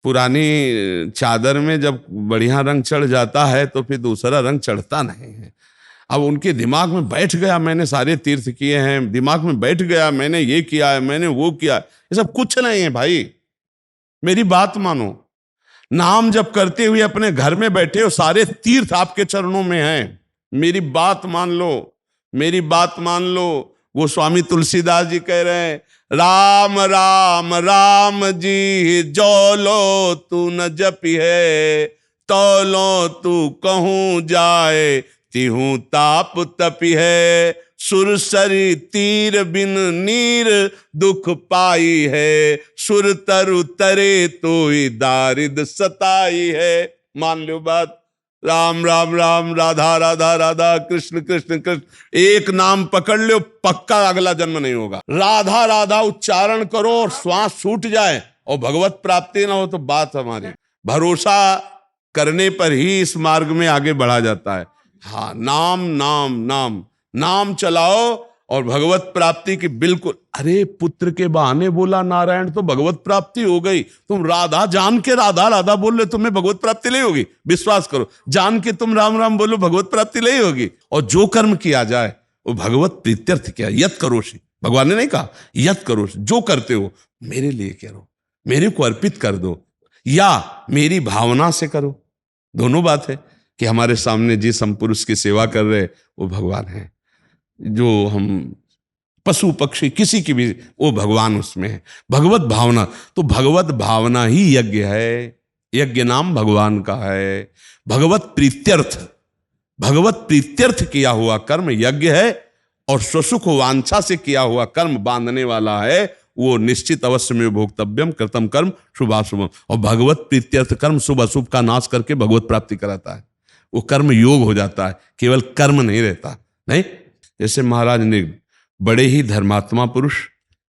पुरानी चादर में जब बढ़िया रंग चढ़ जाता है तो फिर दूसरा रंग चढ़ता नहीं है। अब उनके दिमाग में बैठ गया मैंने सारे तीर्थ किए हैं, दिमाग में बैठ गया मैंने ये किया है, मैंने वो किया है। ये सब कुछ नहीं है भाई, मेरी बात मानो। नाम जप करते हुए अपने घर में बैठे हो, सारे तीर्थ आपके चरणों में हैं। मेरी बात मान लो, मेरी बात मान लो। वो स्वामी तुलसीदास जी कह रहे हैं, राम राम राम जी जो लो तू न जपी है, तो लो तू कहूं जाए तिहूं ताप तपी है। सुरसरी तीर बिन नीर दुख पाई है, सुर तरु तरे तो दारिद सताई है। मान लो बात। राम राम राम, राधा राधा राधा, कृष्ण कृष्ण कृष्ण, एक नाम पकड़ लो, पक्का अगला जन्म नहीं होगा। राधा राधा उच्चारण करो और श्वास छूट जाए और भगवत प्राप्ति ना हो तो बात हमारी। भरोसा करने पर ही इस मार्ग में आगे बढ़ा जाता है। हाँ, नाम नाम नाम नाम चलाओ और भगवत प्राप्ति की बिल्कुल। अरे पुत्र के बहाने बोला नारायण तो भगवत प्राप्ति हो गई। तुम राधा जान के राधा राधा बोल रहे, तुम्हें भगवत प्राप्ति नहीं होगी। विश्वास करो, जान के तुम राम राम बोलो, भगवत प्राप्ति नहीं होगी। और जो कर्म किया जाए वो भगवत प्रीत्यर्थ किया। यत करोषि, भगवान ने नहीं कहा यत करोषि, जो करते हो मेरे लिए करो, मेरे को अर्पित कर दो या मेरी भावना से करो। दोनों बात है कि हमारे सामने जिस हम पुरुष की सेवा कर रहे वो भगवान है, जो हम पशु पक्षी किसी की भी, वो भगवान उसमें है। भगवत भावना, तो भगवत भावना ही यज्ञ है। यज्ञ नाम भगवान का है। भगवत प्रीत्यर्थ, भगवत प्रीत्यर्थ किया हुआ कर्म यज्ञ है। और स्वसुख वांछा से किया हुआ कर्म बांधने वाला है, वो निश्चित अवश्य में भोक्तव्यम कृतम कर्म शुभाशुभम। और भगवत प्रीत्यर्थ कर्म शुभ अशुभ का नाश करके भगवत प्राप्ति कराता है। वो कर्म योग हो जाता है, केवल कर्म नहीं रहता। नहीं, जैसे महाराज ने बड़े ही धर्मात्मा पुरुष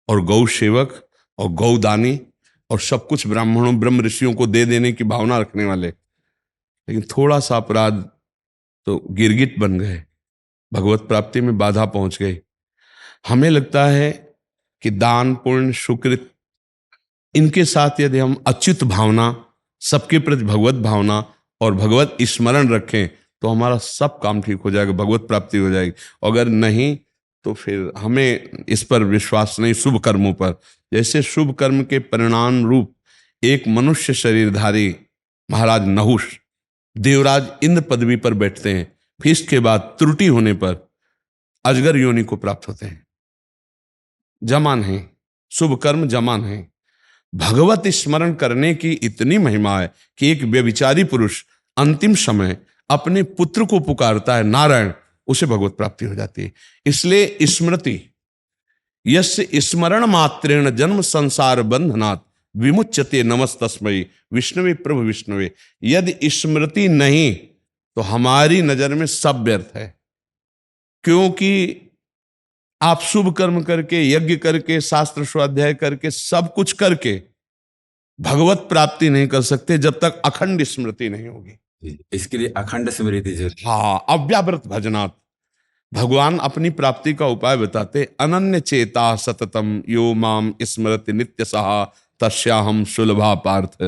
और गौ सेवक और गौदानी और सब कुछ ब्राह्मणों ब्रह्म ऋषियों को दे देने की भावना रखने वाले, लेकिन थोड़ा सा अपराध तो गिरगिट बन गए, भगवत प्राप्ति में बाधा पहुंच गई। हमें लगता है कि दान पुण्य सुकृत इनके साथ यदि हम अच्युत भावना, सबके प्रति भगवत भावना और भगवत स्मरण रखें तो हमारा सब काम ठीक हो जाएगा, भगवत प्राप्ति हो जाएगी। अगर नहीं तो फिर हमें इस पर विश्वास नहीं, शुभ कर्मों पर। जैसे शुभ कर्म के परिणाम रूप एक मनुष्य शरीरधारी महाराज नहुष देवराज इंद्र पदवी पर बैठते हैं, फिर इसके बाद त्रुटि होने पर अजगर योनि को प्राप्त होते हैं। जमान है, शुभ कर्म जमान है। भगवत स्मरण करने की इतनी महिमा है कि एक व्यभिचारी पुरुष अंतिम समय अपने पुत्र को पुकारता है नारायण, उसे भगवत प्राप्ति हो जाती है। इसलिए स्मृति, यस्य स्मरण मात्रेण जन्म संसार बंधनात् विमुच्यते नमस्तस्मै विष्णुवे प्रभु विष्णुवे। यदि स्मृति नहीं तो हमारी नजर में सब व्यर्थ है। क्योंकि आप शुभ कर्म करके, यज्ञ करके, शास्त्र स्वाध्याय करके, सब कुछ करके भगवत प्राप्ति नहीं कर सकते जब तक अखंड स्मृति नहीं होगी। इसके लिए अखंड स्मृति जरूरी। हाँ, अव्यावृत भजनात्। भगवान अपनी प्राप्ति का उपाय बताते, अनन्य चेता सततम यो माम स्मरति नित्य सहा तस्याहम सुलभा पार्थ।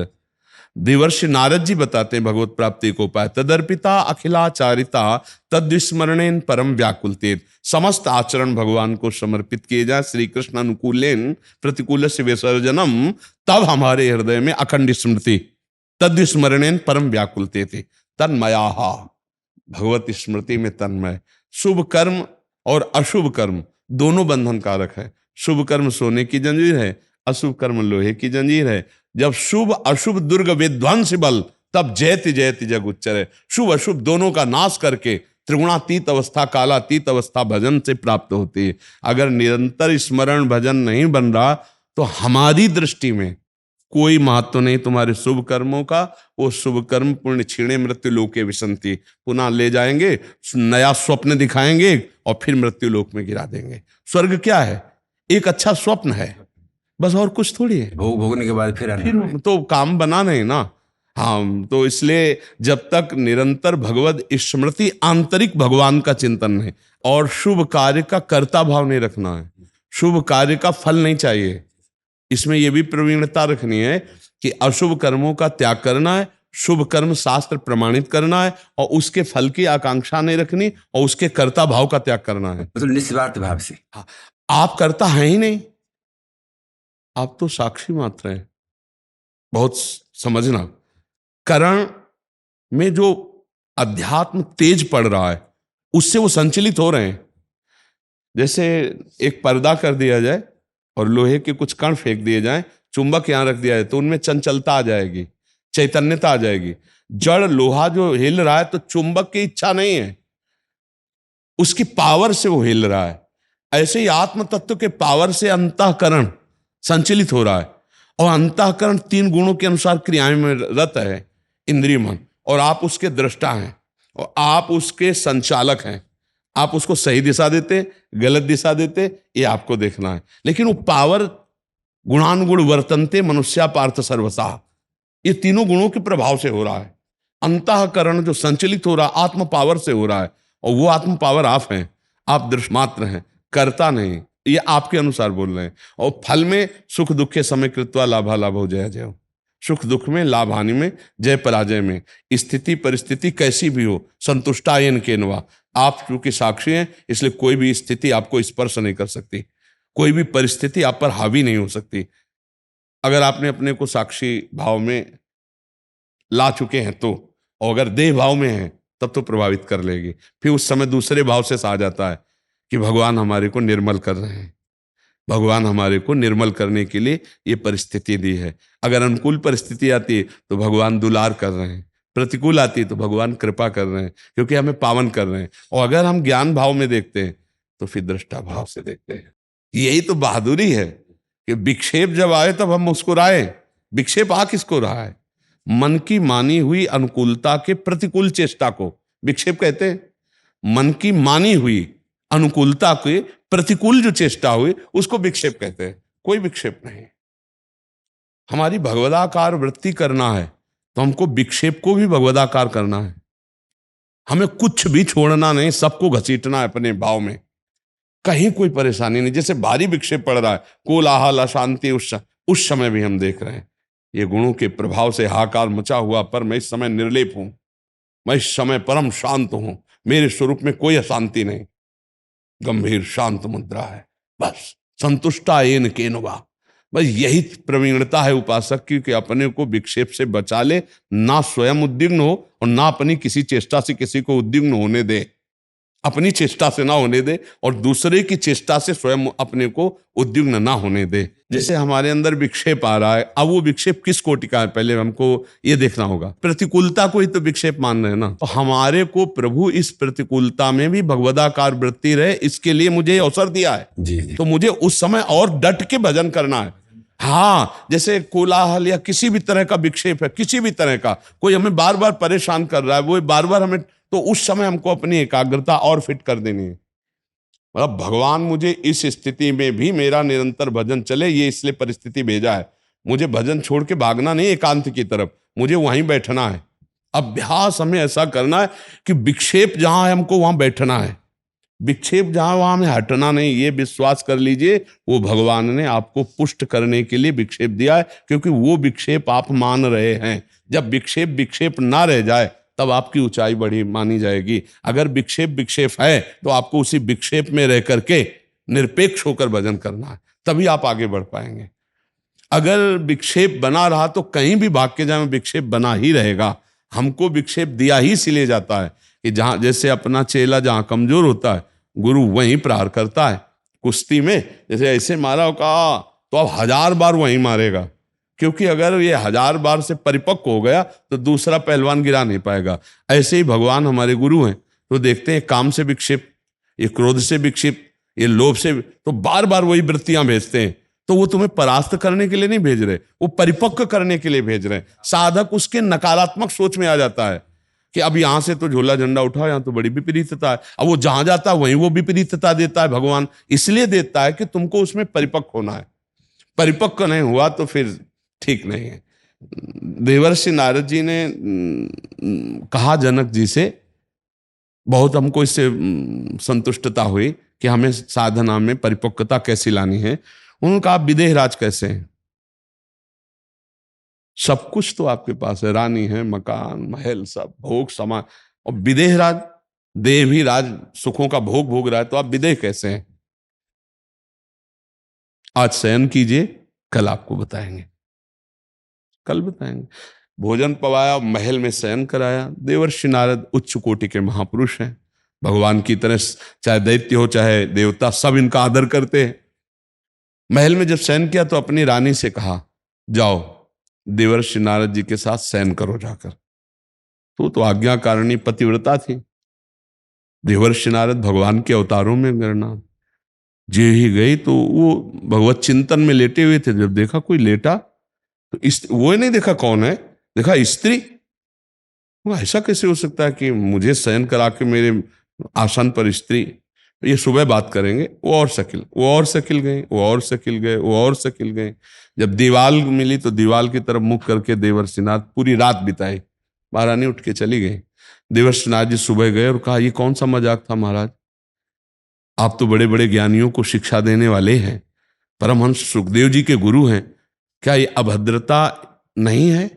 देवर्षि नारद जी बताते हैं भगवत प्राप्ति को उपाय, तदर्पिता अखिलाचारिता तद्विस्मरणेन परम व्याकुलतेत। समस्त आचरण भगवान को समर्पित किए जाए, श्री कृष्ण अनुकूलेन प्रतिकूल से विसर्जनम, तब हमारे हृदय में अखंड स्मृति, तद्विस्मरणेन परम व्याकुलतेत तन्मयाहा। भगवत स्मृति में तन्मय। शुभ कर्म और अशुभ कर्म दोनों बंधन कारक है। शुभ कर्म सोने की जंजीर है, अशुभ कर्म लोहे की जंजीर है। जब शुभ अशुभ दुर्ग विध्वंस बल, तब जयति जयति जग उच्चर है। शुभ अशुभ दोनों का नाश करके त्रिगुणातीत अवस्था, कालातीत अवस्था भजन से प्राप्त होती है। अगर निरंतर स्मरण भजन नहीं बन रहा तो हमारी दृष्टि में कोई महत्व नहीं तुम्हारे शुभ कर्मों का। वो शुभ कर्म पुण्य क्षीणे मृत्यु लोके विसंति, पुनः ले जाएंगे, नया स्वप्न दिखाएंगे और फिर मृत्यु लोक में गिरा देंगे। स्वर्ग क्या है? एक अच्छा स्वप्न है, बस, और कुछ थोड़ी है। भोगने के बाद फिर तो काम बना नहीं ना। हाँ, तो इसलिए जब तक निरंतर भगवत स्मृति, आंतरिक भगवान का चिंतन है और शुभ कार्य का कर्ता भाव नहीं रखना है, शुभ कार्य का फल नहीं चाहिए। इसमें यह भी प्रवीणता रखनी है कि अशुभ कर्मों का त्याग करना है, शुभ कर्म शास्त्र प्रमाणित करना है, और उसके फल की आकांक्षा नहीं रखनी, और उसके कर्ता भाव का त्याग करना है। मतलब निस्वार्थ भाव से। हाँ, आप कर्ता हैं ही नहीं, आप तो साक्षी मात्र हैं। बहुत समझना, करण में जो अध्यात्म तेज पड़ रहा है उससे वो संचलित हो रहे हैं। जैसे एक पर्दा कर दिया जाए और लोहे के कुछ कण फेंक दिए जाएं, चुंबक यहां रख दिया जाए, तो उनमें चंचलता आ जाएगी, चैतन्यता आ जाएगी। जड़ लोहा जो हिल रहा है तो चुंबक की इच्छा नहीं है, उसकी पावर से वो हिल रहा है। ऐसे ही आत्म तत्व के पावर से अंतःकरण संचलित हो रहा है, और अंतःकरण 3 गुणों के अनुसार क्रियाएं में रत है, इंद्रिय मन, और आप उसके दृष्टा हैं और आप उसके संचालक हैं। आप उसको सही दिशा देते, गलत दिशा देते, ये आपको देखना है। लेकिन वो पावर गुणानुगुण वर्तन्ते मनुष्या पार्थ सर्वसा, ये तीनों गुणों के प्रभाव से हो रहा है। अंतःकरण जो संचलित हो रहा है आत्म पावर से हो रहा है, और वो आत्म पावर आप हैं। आप दृश्यमात्र हैं, कर्ता नहीं। ये आपके अनुसार बोल रहे हैं। और फल में सुख दुखे समय कृत्वा लाभा लाभो जय जय। सुख दुख में, लाभ हानि में, जय पराजय में, स्थिति परिस्थिति कैसी भी हो, संतुष्टायन केनवा। आप चूंकि साक्षी हैं इसलिए कोई भी स्थिति आपको स्पर्श नहीं कर सकती, कोई भी परिस्थिति आप पर हावी नहीं हो सकती। अगर आपने अपने को साक्षी भाव में ला चुके हैं तो, और अगर देह भाव में है तब तो प्रभावित कर लेगी। फिर उस समय दूसरे भाव से आ जाता है कि भगवान हमारे को निर्मल कर रहे हैं, भगवान हमारे को निर्मल करने के लिए ये परिस्थिति दी है। अगर अनुकूल परिस्थिति आती है तो भगवान दुलार कर रहे हैं, प्रतिकूल आती है तो भगवान कृपा कर रहे हैं, क्योंकि हमें पावन कर रहे हैं। और अगर हम ज्ञान भाव में देखते हैं तो फिर दृष्टा भाव से देखते हैं। यही तो बहादुरी है कि विक्षेप जब आए तब हम मुस्कुराए। विक्षेप आ किसको रहा है? मन की मानी हुई अनुकूलता के प्रतिकूल चेष्टा को विक्षेप कहते हैं। मन की मानी हुई अनुकूलता के प्रतिकूल जो चेष्टा हुई उसको विक्षेप कहते हैं। कोई विक्षेप नहीं। हमारी भगवदाकार वृत्ति करना है तो हमको विक्षेप को भी भगवदाकार करना है। हमें कुछ भी छोड़ना नहीं, सबको घसीटना है अपने भाव में, कहीं कोई परेशानी नहीं। जैसे भारी विक्षेप पड़ रहा है, कोलाहल अशांति, उस समय भी हम देख रहे हैं ये गुणों के प्रभाव से हाहाकार मचा हुआ, पर मैं इस समय निर्लेप हूं, मैं इस समय परम शांत हूं, मेरे स्वरूप में कोई अशांति नहीं, गंभीर शांत मुद्रा है, बस संतुष्टा येन केनवा। बस यही प्रवीणता है उपासक की कि अपने को विक्षेप से बचा ले, ना स्वयं उद्विग्न हो और ना अपनी किसी चेष्टा से किसी को उद्विग्न होने दे। अपनी चेष्टा से ना होने दे और दूसरे की चेष्टा से स्वयं अपने को उद्विग्न ना होने दे। जैसे हमारे अंदर विक्षेप आ रहा है, अब वो विक्षेप किस कोटि का है पहले हमको ये देखना होगा। प्रतिकूलता को ही तो विक्षेप मान रहे हैं ना, तो हमारे को प्रभु इस प्रतिकूलता में भी भगवदाकार वृत्ति रहे, इसके लिए मुझे अवसर दिया है जी। तो मुझे उस समय और डट के भजन करना है। हाँ, जैसे कोलाहल या किसी भी तरह का विक्षेप है, किसी भी तरह का, कोई हमें बार बार परेशान कर रहा है, वो बार बार हमें, तो उस समय हमको अपनी एकाग्रता और फिट कर देनी है। मतलब भगवान मुझे इस स्थिति में भी मेरा निरंतर भजन चले, ये इसलिए परिस्थिति भेजा है। मुझे भजन छोड़ के भागना नहीं एकांत की तरफ, मुझे वहीं बैठना है। अभ्यास हमें ऐसा करना है कि विक्षेप जहां है हमको वहां बैठना है, विक्षेप जहां वहां हमें हटना नहीं। ये विश्वास कर लीजिए वो भगवान ने आपको पुष्ट करने के लिए विक्षेप दिया है, क्योंकि वो विक्षेप आप मान रहे हैं। जब विक्षेप ना रह जाए तब आपकी ऊंचाई बड़ी मानी जाएगी। अगर विक्षेप है तो आपको उसी विक्षेप में रह करके निरपेक्ष होकर भजन करना है, तभी आप आगे बढ़ पाएंगे। अगर विक्षेप बना रहा तो कहीं भी भाग के जाए विक्षेप बना ही रहेगा। हमको विक्षेप दिया ही इसलिए जाता है कि जहां, जैसे अपना चेला जहां कमजोर होता है गुरु वहीं प्रहार करता है। कुश्ती में जैसे ऐसे मारा होगा तो अब 1000 बार वहीं मारेगा, क्योंकि अगर ये 1000 बार से परिपक्व हो गया तो दूसरा पहलवान गिरा नहीं पाएगा। ऐसे ही भगवान हमारे गुरु हैं, तो देखते हैं काम से विक्षेप, ये क्रोध से विक्षेप, ये लोभ से, तो बार बार वही वृत्तियां भेजते हैं। तो वो तुम्हें परास्त करने के लिए नहीं भेज रहे, वो परिपक्व करने के लिए भेज रहे हैं। साधक उसके नकारात्मक सोच में आ जाता है कि अब यहां से तो झोला झंडा उठाओ, यहां तो बड़ी विपरीतता है। अब वो जहां जाता है वहीं वो विपरीतता देता है। भगवान इसलिए देता है कि तुमको उसमें परिपक्व होना है। परिपक्व नहीं हुआ तो फिर ठीक नहीं है। देवर्षि नारद जी ने कहा जनक जी से, बहुत हमको इससे संतुष्टता हुई कि हमें साधना में परिपक्वता कैसी लानी है। उन्होंने कहा विदेह राज कैसे हैं? सब कुछ तो आपके पास है, रानी है, मकान महल, सब भोग सामान, और विदेह राज, देह भी राज सुखों का भोग भोग रहा है, तो आप विदेह कैसे हैं? आज शयन कीजिए, कल आपको बताएंगे, कल बताएंगे। भोजन पवाया, महल में शयन कराया। देवर्षि नारद उच्च कोटि के महापुरुष हैं, भगवान की तरह, चाहे दैत्य हो चाहे देवता, सब इनका आदर करते हैं। महल में जब शयन किया तो अपनी रानी से कहा, जाओ देवर्षि नारद जी के साथ शयन करो जाकर। तो आज्ञाकारिणी पतिव्रता थी। देवर्षि नारद भगवान के अवतारों में गणना, जे ही गई तो वो भगवत चिंतन में लेटे हुए थे। जब देखा कोई लेटा तो वो नहीं देखा कौन है, देखा स्त्री। वो ऐसा कैसे हो सकता है कि मुझे शयन करा के मेरे आसन पर स्त्री? ये सुबह बात करेंगे। वो और शकील, वो और शकील गए, वो और शकील गए, वो और शकील गए। जब दीवाल मिली तो दीवाल की तरफ मुख करके देवर्षिनाथ पूरी रात बिताई। महारानी उठ के चली गई। देवर्षिनाथ जी सुबह गए और कहा, ये कौन सा मजाक था महाराज? आप तो बड़े बड़े ज्ञानियों को शिक्षा देने वाले हैं, परमहंस सुखदेव जी के गुरु हैं, क्या ये अभद्रता नहीं है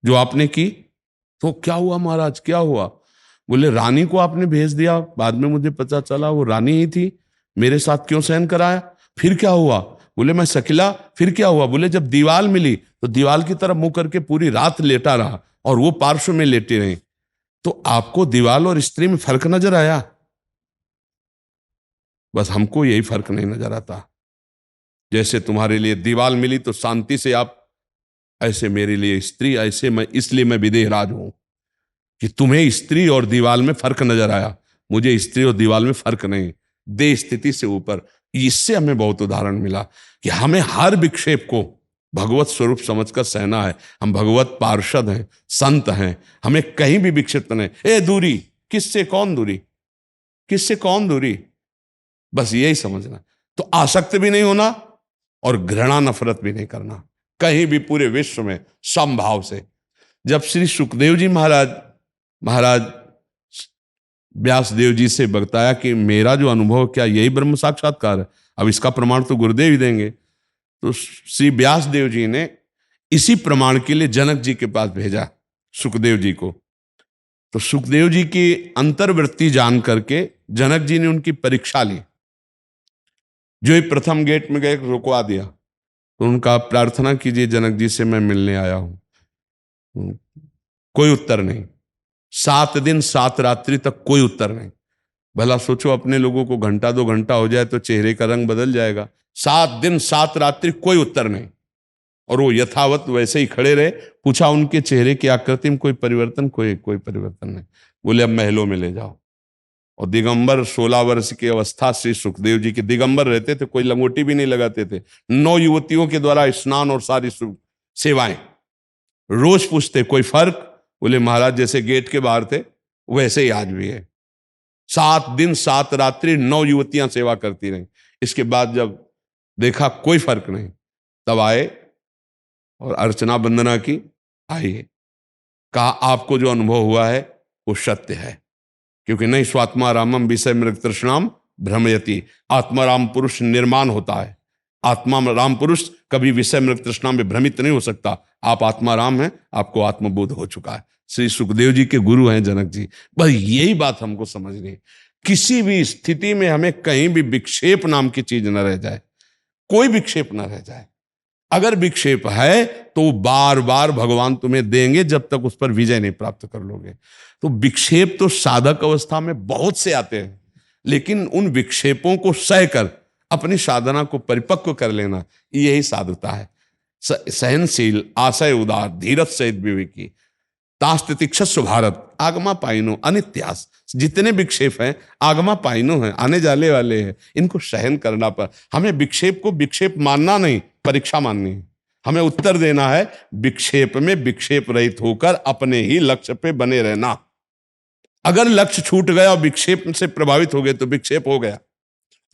जो आपने की? तो क्या हुआ महाराज, क्या हुआ? बोले, रानी को आपने भेज दिया, बाद में मुझे पता चला वो रानी ही थी, मेरे साथ क्यों शयन कराया? फिर क्या हुआ? बोले, मैं शकीला। फिर क्या हुआ? बोले, जब दीवाल मिली तो दीवाल की तरफ मुंह करके पूरी रात लेटा रहा और वो पार्श्व में लेटे रहे। तो आपको दीवाल और स्त्री में फर्क नजर आया? बस हमको यही फर्क नहीं नजर आता। जैसे तुम्हारे लिए दीवाल मिली तो शांति से आप, ऐसे मेरे लिए स्त्री, ऐसे मैं, इसलिए मैं विदेह राज हूं कि तुम्हें स्त्री और दीवाल में फर्क नजर आया, मुझे स्त्री और दीवाल में फर्क नहीं। देह स्थिति से ऊपर। इससे हमें बहुत उदाहरण मिला कि हमें हर विक्षेप को भगवत स्वरूप समझकर सहना है। हम भगवत पार्षद हैं, संत हैं, हमें कहीं भी विक्षिप्त नहीं। ए दूरी, किससे कौन दूरी, किससे कौन दूरी, बस यही समझना। तो आसक्त भी नहीं होना और घृणा नफरत भी नहीं करना कहीं भी, पूरे विश्व में समभाव से। जब श्री सुखदेव जी महाराज व्यास देव जी से बताया कि मेरा जो अनुभव, क्या यही ब्रह्म साक्षात्कार है? अब इसका प्रमाण तो गुरुदेव ही देंगे। तो श्री व्यास देव जी ने इसी प्रमाण के लिए जनक जी के पास भेजा सुखदेव जी को। तो सुखदेव जी की अंतर्वृत्ति जान करके जनक जी ने उनकी परीक्षा ली। जो ही प्रथम गेट में गए, रुकवा दिया। तो उनका, प्रार्थना कीजिए जनक जी से, मैं मिलने आया हूं। कोई उत्तर नहीं। 7 दिन 7 रात्रि तक कोई उत्तर नहीं। भला सोचो, अपने लोगों को घंटा 2 घंटा हो जाए तो चेहरे का रंग बदल जाएगा। 7 दिन 7 रात्रि कोई उत्तर नहीं, और वो यथावत वैसे ही खड़े रहे। पूछा उनके चेहरे की आकृति में कोई परिवर्तन? कोई परिवर्तन नहीं। बोले, अब महलों में ले जाओ। और दिगंबर, 16 वर्ष की अवस्था श्री सुखदेव जी के दिगंबर रहते थे, कोई लंगोटी भी नहीं लगाते थे। 9 युवतियों के द्वारा स्नान और सारी सेवाएं। रोज पूछते, कोई फर्क? बोले, महाराज जैसे गेट के बाहर थे वैसे ही आज भी है। 7 दिन 7 रात्रि 9 युवतियां सेवा करती रही। इसके बाद जब देखा कोई फर्क नहीं, तब आए और अर्चना वंदना की। आइए, कहा, आपको जो अनुभव हुआ है वो सत्य है, क्योंकि नहीं स्वात्मा रामम विषय मृग तृष्णाम भ्रमयति। आत्मा राम पुरुष निर्माण होता है। आत्मा राम पुरुष कभी विषय मृग तृष्णा में भ्रमित नहीं हो सकता। आप आत्मा राम हैं, आपको आत्मबोध हो चुका है। श्री सुखदेव जी के गुरु हैं जनक जी। बस यही बात हमको समझनी है। किसी भी स्थिति में हमें कहीं भी विक्षेप नाम की चीज न रह जाए, कोई विक्षेप न रह जाए। अगर विक्षेप है तो बार बार भगवान तुम्हें देंगे जब तक उस पर विजय नहीं प्राप्त कर लोगे। तो विक्षेप तो साधक अवस्था में बहुत से आते हैं, लेकिन उन विक्षेपों को सहकर अपनी साधना को परिपक्व कर लेना, यही साधुता है। सहनशील, आशय उदार, धीरज सहित विवेकी, तास्तितिक्षस्व भारत, आगमा पाइनो अनित्यास। जितने विक्षेप हैं आगमा पाइनो हैं, आने जाने वाले हैं। इनको सहन करना पर हमें विक्षेप को विक्षेप मानना नहीं, परीक्षा माननी है। हमें उत्तर देना है विक्षेप में विक्षेप रहित होकर अपने ही लक्ष्य पे बने रहना। अगर लक्ष्य छूट गया और विक्षेप से प्रभावित हो गए तो विक्षेप हो गया।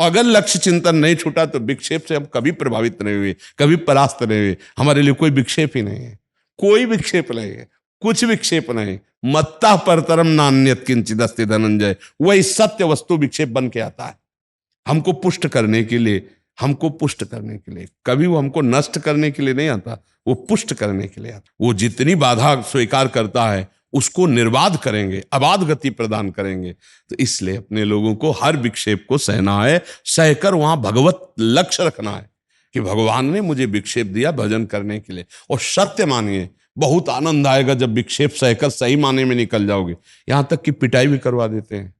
अगर लक्ष्य चिंतन नहीं छूटा तो विक्षेप से हम कभी प्रभावित नहीं हुए, कभी परास्त नहीं हुए। हमारे लिए कोई विक्षेप ही नहीं है, कोई विक्षेप नहीं है, कुछ विक्षेप नहीं। मत्ता परतरम नान्यत किंचित अस्ति धनंजय। वही सत्य वस्तु विक्षेप बन के आता है हमको पुष्ट करने के लिए, हमको पुष्ट करने के लिए। कभी वो हमको नष्ट करने के लिए नहीं आता, वो पुष्ट करने के लिए आता। वो जितनी बाधा स्वीकार करता है उसको निर्बाध करेंगे, अबाध गति प्रदान करेंगे। तो इसलिए अपने लोगों को हर विक्षेप को सहना है, सहकर वहां भगवत लक्ष्य रखना है कि भगवान ने मुझे विक्षेप दिया भजन करने के लिए। और सत्य मानिए, बहुत आनंद आएगा जब विक्षेप सहकर सही माने में निकल जाओगे। यहां तक कि पिटाई भी करवा देते हैं।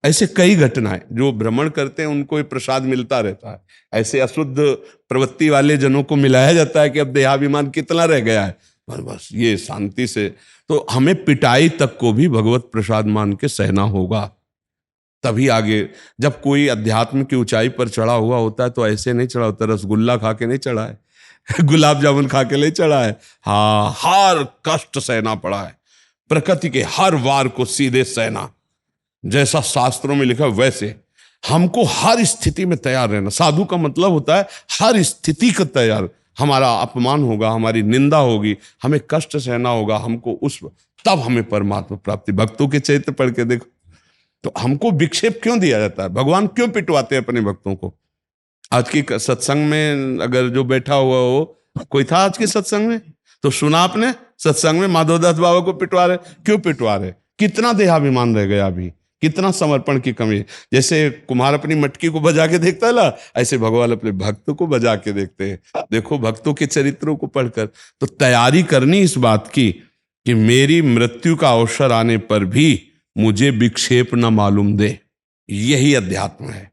ऐसे कई घटनाएं, जो भ्रमण करते हैं उनको ये प्रसाद मिलता रहता है। ऐसे अशुद्ध प्रवृत्ति वाले जनों को मिलाया जाता है कि अब देहाभिमान कितना रह गया है, बस ये शांति से। तो हमें पिटाई तक को भी भगवत प्रसाद मान के सहना होगा, तभी आगे। जब कोई अध्यात्म की ऊंचाई पर चढ़ा हुआ होता है तो ऐसे नहीं चढ़ा होता, रसगुल्ला खा के नहीं चढ़ा है गुलाब जामुन खा के नहीं चढ़ा है। हाँ, हर कष्ट सहना पड़ा है, प्रकृति के हर वार को सीधे सहना, जैसा शास्त्रों में लिखा वैसे। हमको हर स्थिति में तैयार रहना। साधु का मतलब होता है हर स्थिति का तैयार। हमारा अपमान होगा, हमारी निंदा होगी, हमें कष्ट सहना होगा, हमको उस तब हमें परमात्मा प्राप्ति। भक्तों के चरित्र पढ़ के देखो, तो हमको विक्षेप क्यों दिया जाता है, भगवान क्यों पिटवाते हैं अपने भक्तों को। आज की सत्संग में अगर जो बैठा हुआ हो, कोई था आज के सत्संग में तो सुना आपने, सत्संग में माधवदास बाबा को पिटवा रहे। क्यों पिटवा रहे? कितना देहाभिमान रह गया अभी, कितना समर्पण की कमी। जैसे कुम्हार अपनी मटकी को बजा के देखता है ना, ऐसे भगवान अपने भक्त को बजा के देखते हैं। देखो भक्तों के चरित्रों को पढ़कर तो तैयारी करनी इस बात की कि मेरी मृत्यु का अवसर आने पर भी मुझे विक्षेप न मालूम दे। यही अध्यात्म है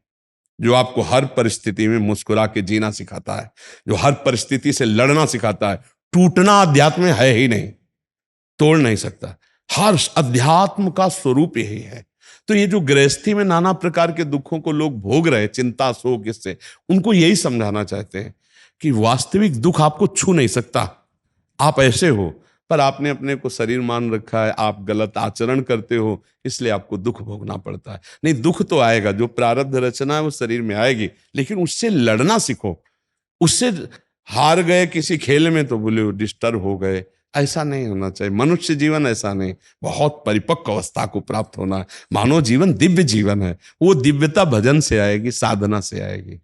जो आपको हर परिस्थिति में मुस्कुरा के जीना सिखाता है, जो हर परिस्थिति से लड़ना सिखाता है। टूटना अध्यात्म में है ही नहीं, तोड़ नहीं सकता। हर अध्यात्म का स्वरूप यही है। तो ये जो गृहस्थी में नाना प्रकार के दुखों को लोग भोग रहे, चिंता शोक, इससे उनको यही समझाना चाहते हैं कि वास्तविक दुख आपको छू नहीं सकता। आप ऐसे हो, पर आपने अपने को शरीर मान रखा है, आप गलत आचरण करते हो, इसलिए आपको दुख भोगना पड़ता है। नहीं, दुख तो आएगा, जो प्रारब्ध रचना है वो शरीर में आएगी, लेकिन उससे लड़ना सीखो। उससे हार गए किसी खेल में तो बोले डिस्टर्ब हो गए, ऐसा नहीं होना चाहिए। मनुष्य जीवन ऐसा नहीं, बहुत परिपक्व अवस्था को प्राप्त होना है। मानव जीवन दिव्य जीवन है, वो दिव्यता भजन से आएगी, साधना से आएगी।